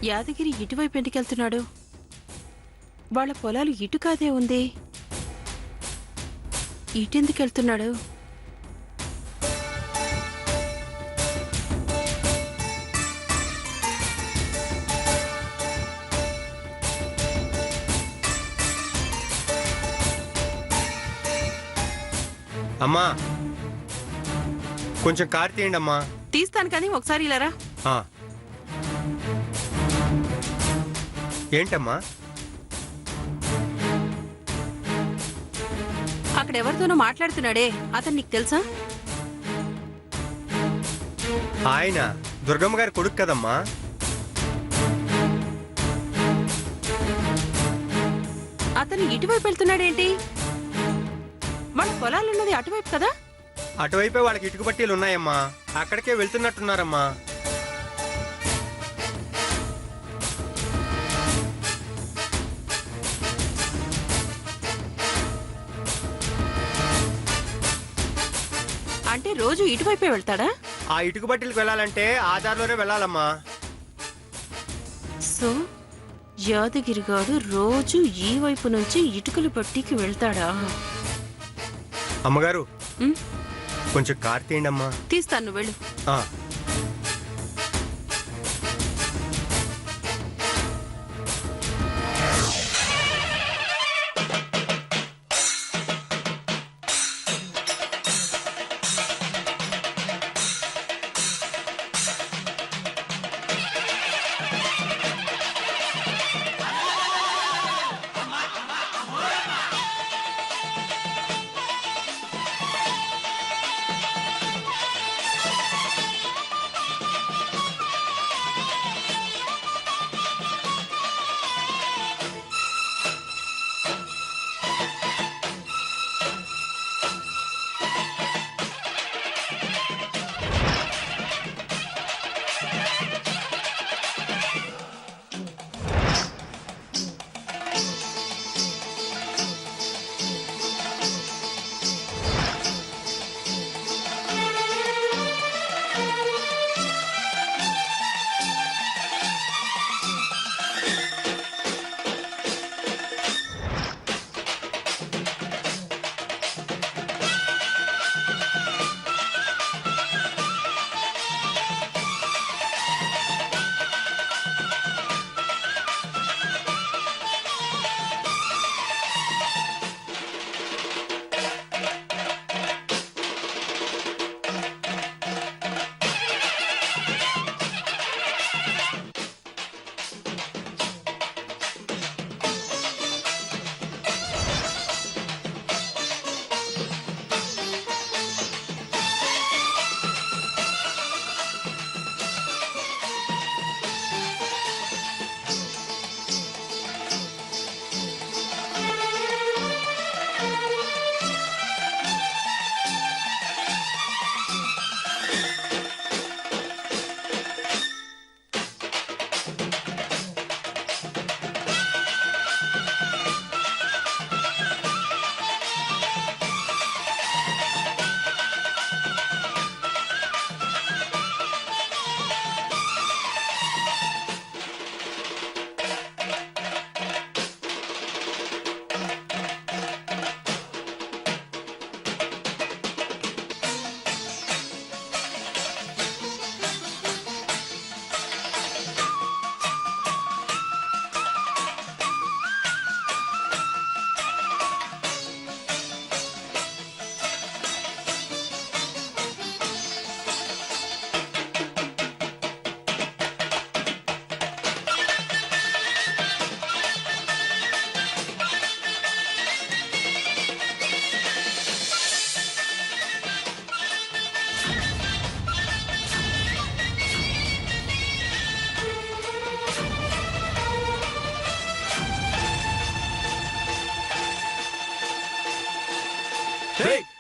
యాదగిరి ఇటువైపు ఎందుకెళ్తున్నాడు? వాళ్ళ పొలాలు ఇటు కాదే ఉంది, ఇటెందుకెళ్తున్నాడు? అమ్మా కొంచెం కారు తీయండి అమ్మా. తీస్తాను కానీ ఒకసారి ఇలారా. ఏంటమ్మా? అక్కడ ఎవరితోనో మాట్లాడుతున్నాడే, అతను నీకు తెలుసా? ఆయన దుర్గమ్మ గారి కొడుకు కదమ్మా. అతను ఇటువైపు వెళ్తున్నాడేంటి? వాళ్ళ పొలాలున్నది అటువైపు కదా? అటువైపే వాళ్ళకి ఇటుక పట్టీలు ఉన్నాయమ్మా, అక్కడికే వెళ్తున్నట్టున్నారమ్మా. అంటే రోజు ఇటువైపే వెళ్తాడా? ఆ ఇటుక పట్టీలకు వెళ్ళాలంటే ఆ దారిలోనే వెళ్ళాలమ్మా. సో యాదగిరిగాడు రోజు ఈ వైపు నుంచి ఇటుకల పట్టీకి వెళ్తాడా? అమ్మగారు కొంచెం కారు తీయండి అమ్మా. తీస్తాను, వెళ్ళు.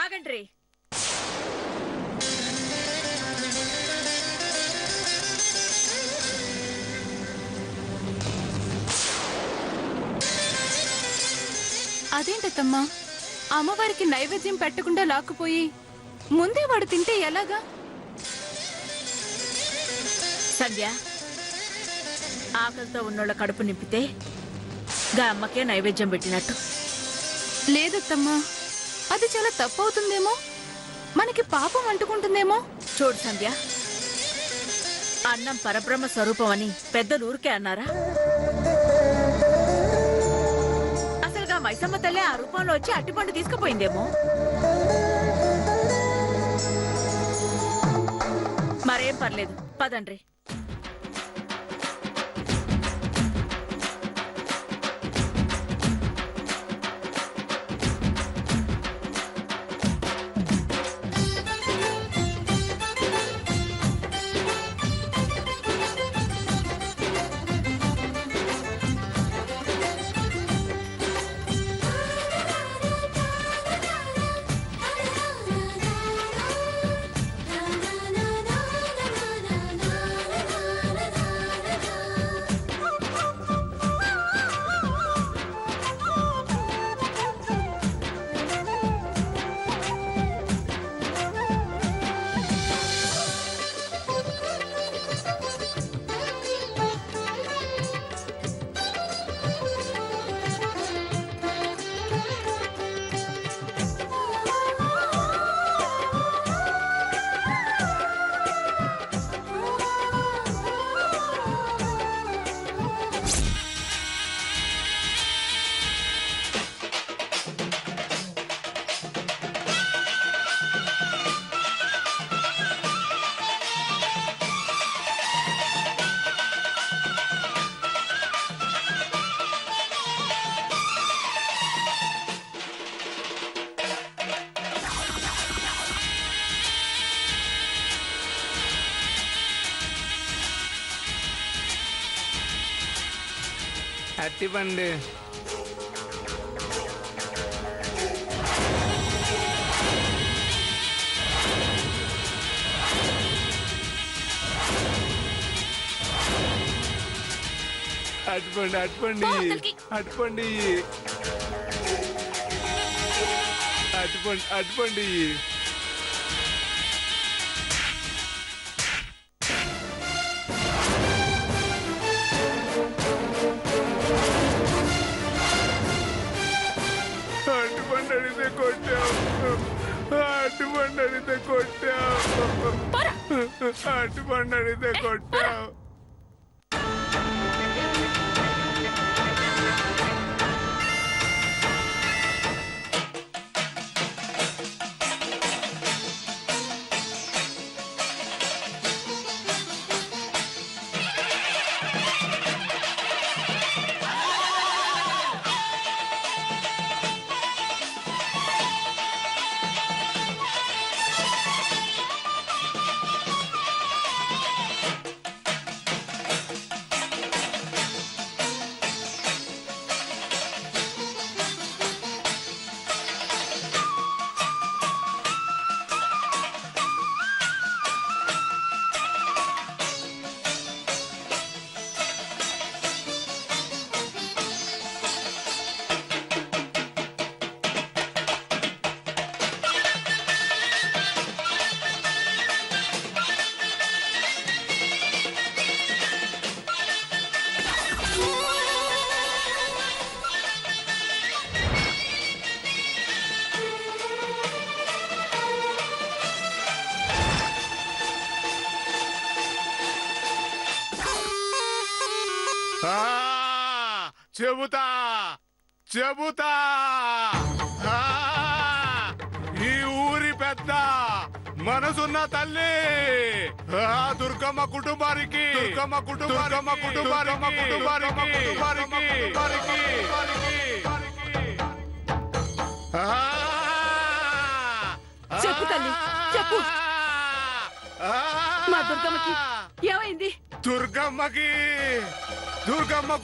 ఆగండ్రి. అదేంటమ్మా, అమ్మవారికి నైవేద్యం పెట్టకుండా లాక్కుపోయి ముందే వాడు తింటే ఎలాగా? సంధ్య, ఆకలితో ఉన్నోళ్ళ కడుపు నింపితే గా అమ్మకే నైవేద్యం పెట్టినట్టు. లేదత్తమ్మా, అది చాలా తప్పవుతుందేమో, మనకి పాపం అంటుకుంటుందేమో. చూడు సంధ్య, అన్నం పరబ్రహ్మ స్వరూపం అని పెద్దలు ఊరికే అన్నారా? అసలుగా మైసమ్మ తల్లి ఆ రూపంలో వచ్చి అట్టిపండు తీసుకుపోయిందేమో. మరేం పర్లేదు, పదండ్రి. అట్టిపండు. అట్టిపండు అట్టిపండి అట్టిపండి అట్టిపండి అట్టిపండి. అట్టిపండు అడిగితే కొట్టావు, అట్టిపండు అడిగితే కొట్టావు, అట్టిపండు అడిగితే కొట్టావు. చెబుతా చెబుతా, ఈ ఊరి పెద్ద మనసున్న తల్లి దుర్గమ్మ కుటుంబానికి చెప్పు తల్లి, చెప్పు. మా దుర్గమ్మకి ఏమైంది? దుర్గమ్మ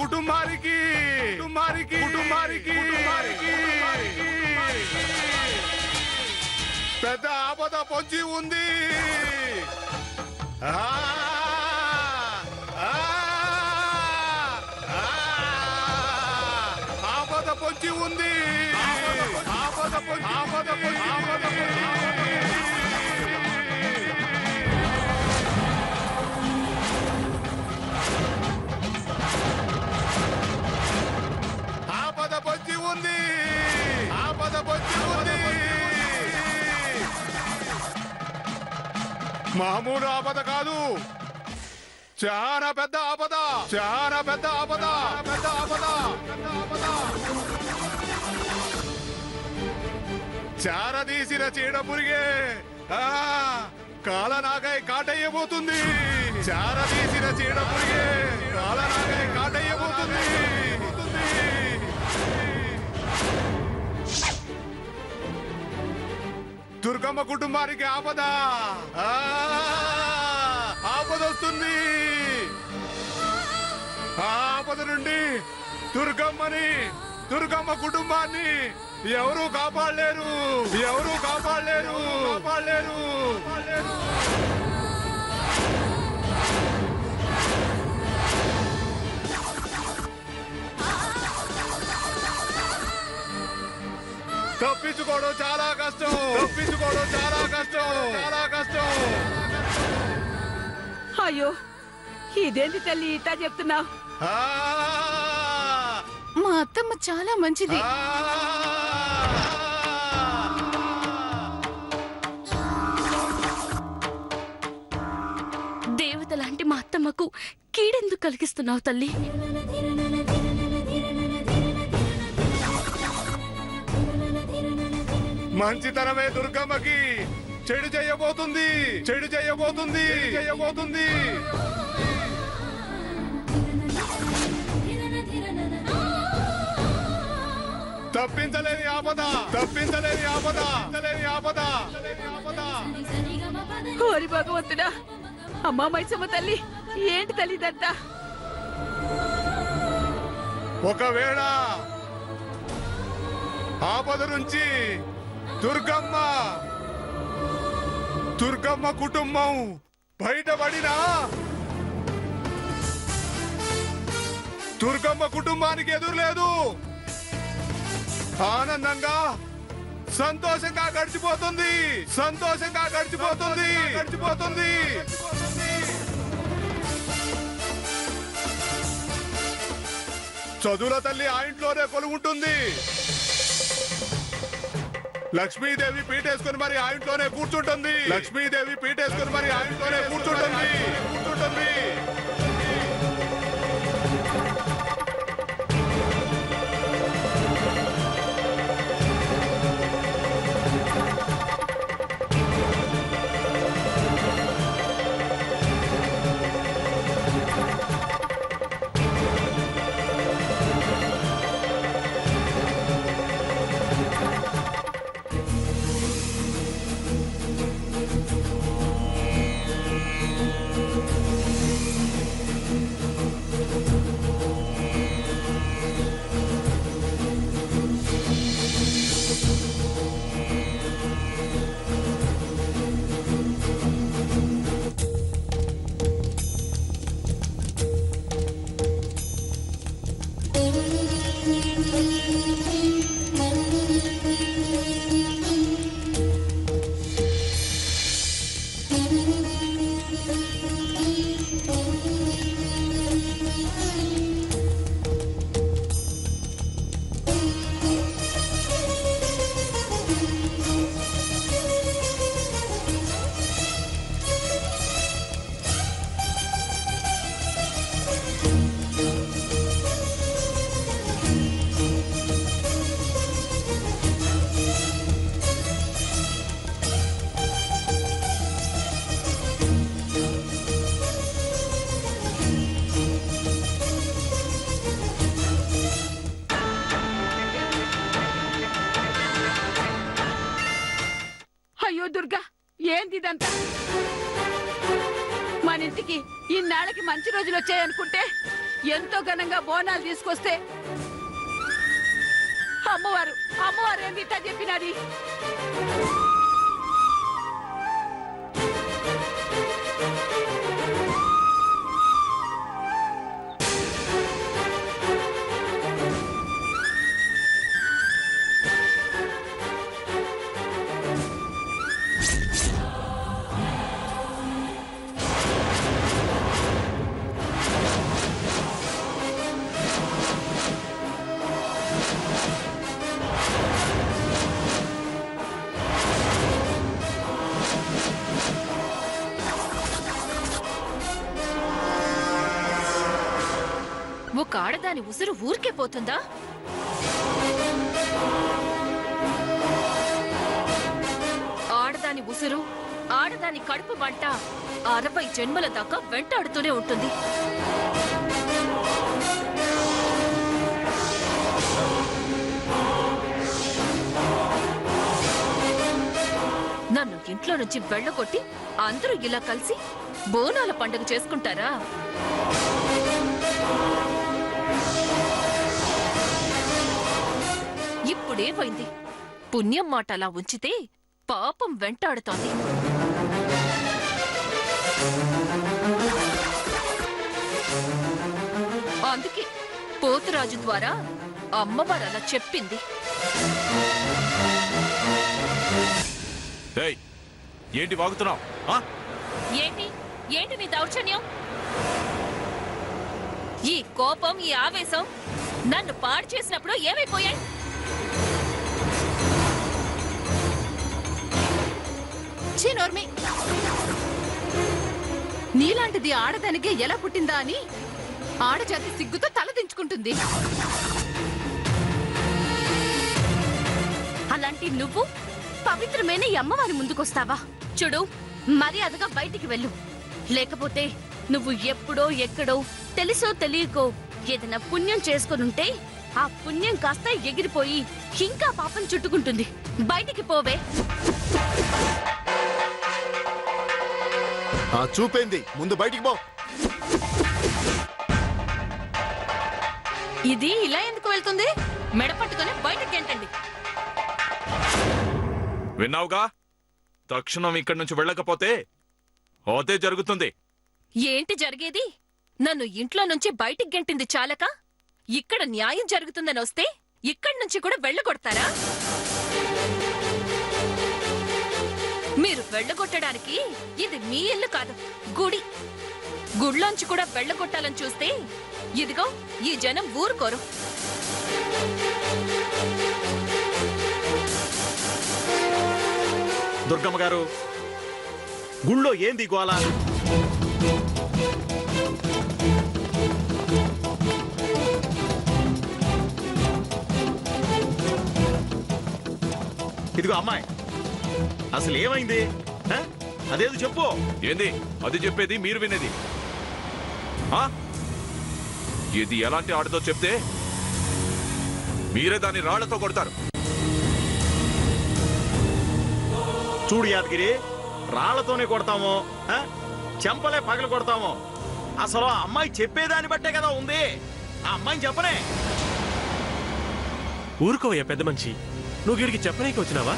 కుటుంబానికి పెద్ద ఆపద పొంచి ఉంది. ఆపద పొంచి ఉంది. ఉంది. ఆపద పొంచి ఉంది. మామూలు ఆపద కాదు, చాలా పెద్ద ఆపద, చాలా పెద్ద ఆపద, పెద్ద ఆపద, పెద్ద ఆపద. చారదీసిన చీడ పురిగే కాలనాగై కాటయ్యబోతుంది. చారదీసిన చీడ పురిగే కాలనాగై కాటయ్యబోతుంది. దుర్గమ్మ కుటుంబానికి ఆపద, ఆపద వస్తుంది. ఆపద నుండి దుర్గమ్మ కుటుంబాన్ని ఎవరు కాపాడలేరు, ఎవరు కాపాడలేరు, కాపాడలేరు. తప్పించుకోవడం చాలా కష్టం, తప్పించుకోవడం చాలా కష్టం, చాలా కష్టం. అయ్యో ఇదేంటి తల్లి ఇట్టా చెప్తున్నావు? మా అత్తమ్మ చాలా మంచిది. దేవత లాంటి మా అత్తమ్మకు కీడెందుకు కలిగిస్తున్నావు తల్లి? మంచితనమే దుర్గమ్మకి చెడు చేయబోతుంది, చెడు చేయబోతుంది, చేయబోతుంది. తప్పించలేని ఆపద, తప్పించలేని ఆపద, తప్పించలేని ఆపద, ఆపద. ఓరి భగవంతుడా, అమ్మా మైసమ్మ తల్లి, ఏంటి తల్లి ఇదంతా? ఒకవేళ ఆపద నుంచి దుర్గమ్మ కుటుంబం బయటపడినా దుర్గమ్మ కుటుంబానికి ఎదురులేదు. ఆనందంగా సంతోషంగా గడిచిపోతుంది, సంతోషంగా గడిచిపోతుంది, గడిచిపోతుంది. చదువుల తల్లి ఆ ఇంట్లోనే కొలువుంటుంది. లక్ష్మీదేవి పీటేసుకుని మరి ఆ ఇంట్లోనే కూర్చుంటుంది. లక్ష్మీదేవి పీటేసుకుని మరి ఆ ఇంట్లోనే కూర్చుంటుంది, కూర్చుంటుంది. అయ్యో దుర్గా, ఏంది ఇదంతా? మన ఇంటికి ఇన్నాళ్ళకి మంచి రోజులు వచ్చాయనుకుంటే ఎంతో ఘనంగా బోనాలు తీసుకొస్తే అమ్మవారు అమ్మవారు ఏంది ఇట్టా చెప్పినది? ఆడదాని ఉసురు ఊరికే పోతుందా? ఆడదాని ఉసురు, ఆడదాని కడుపు మంట 60 జన్మల దాకా వెంటాడుతూనే ఉంటుంది. నన్ను ఇంట్లో నుంచి వెళ్ళగొట్టి అందరూ ఇలా కలిసి బోనాల పండుగ చేసుకుంటారా? ఇప్పుడేమైంది? పుణ్యం మాట అలా ఉంచితే పాపం వెంటాడుతోంది. అందుకే పోతురాజు ద్వారా అమ్మవారు అలా చెప్పింది. ఏంటి వాగుతున్నావు? ఏంటి ఏంటి నీ దౌర్జన్యం? ఈ కోపం, ఈ ఆవేశం నన్ను పాడు చేసినప్పుడు ఏమైపోయాయి? నోర్మి, నీలాంటిది ఆడదానికే ఎలా పుట్టిందా అని ఆడజాతి సిగ్గుతో తలదించుకుంటుంది. అలాంటి నువ్వు పవిత్రమైన ఈ అమ్మవారి ముందుకొస్తావా? చూడు, మర్యాదగా బయటికి వెళ్ళు. లేకపోతే నువ్వు ఎప్పుడో ఎక్కడో తెలుసో తెలియకో ఏదైనా పుణ్యం చేసుకొనుంటే ఆ పుణ్యం కాస్త ఎగిరిపోయి ఇంకా పాపం చుట్టుకుంటుంది. బయటికి పోవే. చూపేంది, ముందు బయటికి పో. ఇది ఇలా ఎందుకు వెళ్తుంది? మెడ పట్టుకొని బయటకు గెంటండి. విన్నావుగా? తక్షణం ఇక్కడి నుంచి వెళ్ళకపోతే అదే జరుగుతుంది. ఏంటి జరిగేది? నన్ను ఇంట్లో నుంచి బయటికి గెంటింది చాలక ఇక్కడ న్యాయం జరుగుతుందని వస్తే ఇక్కడి నుంచి కూడా వెళ్ళగొడతారా? మీరు వెళ్ళగొట్టడానికి ఇది మీ ఇల్లు కాదు, గుడి. గుళ్ళోంచి కూడా వెళ్ళగొట్టాలని చూస్తే ఇదిగో ఈ జనం ఊరుకోరు. దుర్గమ్మ గారు, గుళ్ళో ఏంది గోల? ఇదిగో అమ్మాయి, అసలు ఏమైంది? అదేది చెప్పు. ఏంది అది చెప్పేది, మీరు వినేది? ఇది ఎలాంటి ఆటతో చెప్తే మీరే దాన్ని రాళ్లతో కొడతారు. చూడు యాదగిరి, రాళ్లతోనే కొడతాము, చెంపలే పగలు కొడతాము. అసలు ఆ అమ్మాయి చెప్పేదాన్ని బట్టే కదా ఉంది. ఆ అమ్మాయిని చెప్పనే. ఊరుకోవయ్యా పెద్ద మనిషి, నువ్వు వీడికి చెప్పనీకి వచ్చినావా?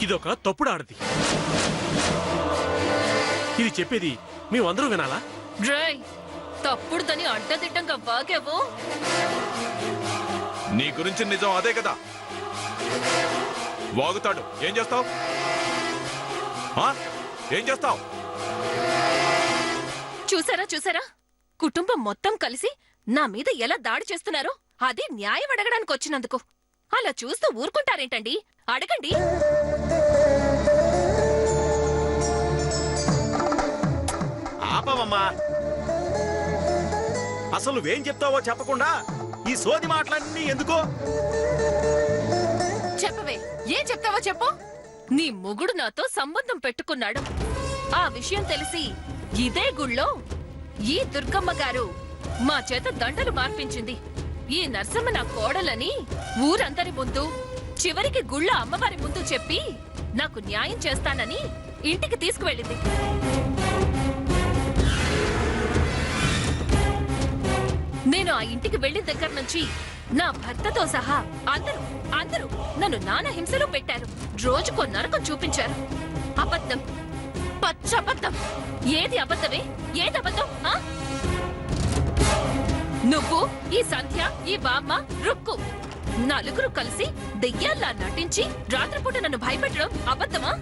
ఇదొక తప్పుడు ఆడది. ఇది చెప్పేది మేమందరూ వినాలా? డ్రై తప్పుడుదని అడ్డదిడ్డంగా వాగావు. నీ గురించి నిజం అదే కదా. వాగుతాడు, ఏం చేస్తావు? ఏం చేస్తావు? చూసారా చూసారా, కుటుంబం మొత్తం కలిసి నా మీద ఎలా దాడి చేస్తున్నారో. అది న్యాయం అడగడానికి వచ్చినందుకు. అలా చూస్తూ ఊరుకుంటారేంటండి? అడగండి. ఆపవమ్మా. అసలు నువ్వేం చెప్తావో చెప్పకుండా ఈ సోది మాటలన్నీ ఎందుకో? చెప్పవే, ఏం చెప్తావో చెప్పు. నీ మొగుడు నాతో సంబంధం పెట్టుకున్నాడు. ఆ విషయం తెలిసి ఇదే గుళ్ళో ఈ దుర్గమ్మ గారు మా చేత దండలు మార్పించింది. ఈ నర్సమ్మ నా కోడలని ఊరందరి ముందు, చివరికి గుళ్ళ అమ్మవారి ముందు చెప్పి నాకు న్యాయం చేస్తానని ఇంటికి తీసుకువెళ్ళింది. నేను ఆ ఇంటికి వెళ్ళిన దగ్గర నుంచి నా భర్తతో సహా అందరూ అందరూ నన్ను నానా హింసలో పెట్టారు. రోజుకో నరకం చూపించారు. అబద్ధం, పచ్చబద్ధం. ఏది అబద్ధమే? ఏది అబద్ధం? నువ్వు, ఈ సంధ్య, ఈ బామ్మ, రుక్కు నలుగురు కలిసి దెయ్యాల్లా నటించి రాత్రిపూట నన్ను భయపెట్టడం అబద్ధమా?